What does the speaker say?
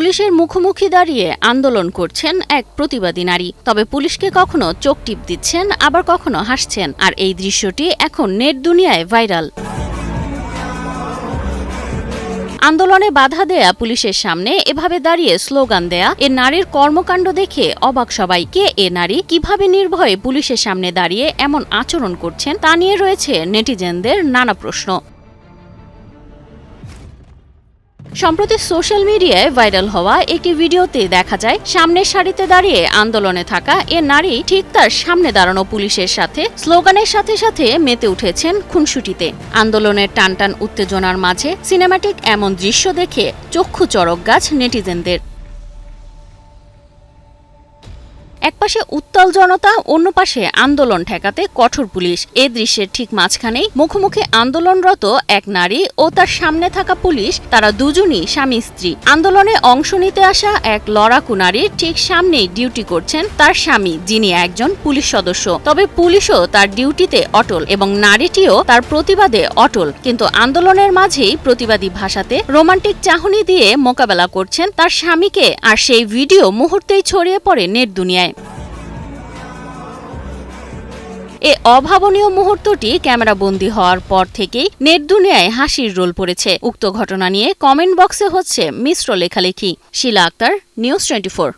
পুলিশের মুখোমুখি দাঁড়িয়ে আন্দোলন করছেন এক প্রতিবাদী নারী। তবে পুলিশকে কখনো চোখ টিপ দিচ্ছেন, আবার কখনো হাসছেন। আর এই দৃশ্যটি এখন নেট দুনিয়ায় ভাইরাল। আন্দোলনে বাধা দেয়া পুলিশের সামনে এভাবে দাঁড়িয়ে স্লোগান দেয়া এ নারীর কর্মকাণ্ড দেখে অবাক সবাই। কে এ নারী? কিভাবে নির্ভয়ে পুলিশের সামনে দাঁড়িয়ে এমন আচরণ করছেন তা নিয়ে রয়েছে নেটিজেনদের নানা প্রশ্ন। সম্প্রতি সোশ্যাল মিডিয়ায় ভাইরাল হওয়া একটি ভিডিওতে দেখা যায় সামনের সারিতে দাঁড়িয়ে আন্দোলনে থাকা এ নারী ঠিক তার সামনে দাঁড়ানো পুলিশের সাথে স্লোগানের সাথে সাথে মেতে উঠেছেন খুনসুটিতে। আন্দোলনের টানটান উত্তেজনার মাঝে সিনেম্যাটিক এমন দৃশ্য দেখে চক্ষু চড়ক গাছ নেটিজেনদের। একপাশে উত্তাল জনতা, অন্য পাশে আন্দোলন ঠেকাতে কঠোর পুলিশ। এ দৃশ্যের ঠিক মাঝখানেই মুখোমুখি আন্দোলনরত এক নারী ও তার সামনে থাকা পুলিশ, তারা দুজনই স্বামী স্ত্রী। আন্দোলনে অংশ নিতে আসা এক লড়াকু নারীর ঠিক সামনেই ডিউটি করছেন তার স্বামী, যিনি একজন পুলিশ সদস্য। তবে পুলিশও তার ডিউটিতে অটল এবং নারীটিও তার প্রতিবাদে অটল। কিন্তু আন্দোলনের মাঝেই প্রতিবাদী ভাষাতে রোমান্টিক চাহনি দিয়ে মোকাবেলা করছেন তার স্বামীকে, আর সেই ভিডিও মুহূর্তেই ছড়িয়ে পড়ে নেট দুনিয়ায়। এ অভাবনীয় মুহূর্তটি ক্যামেরাবন্দী হওয়ার পর থেকেই নেট দুনিয়ায় হাসির রোল পড়েছে। উক্ত ঘটনা নিয়ে কমেন্ট বক্সে হচ্ছে মিশ্র লেখালেখি। শিলা আক্তার, নিউজ 24।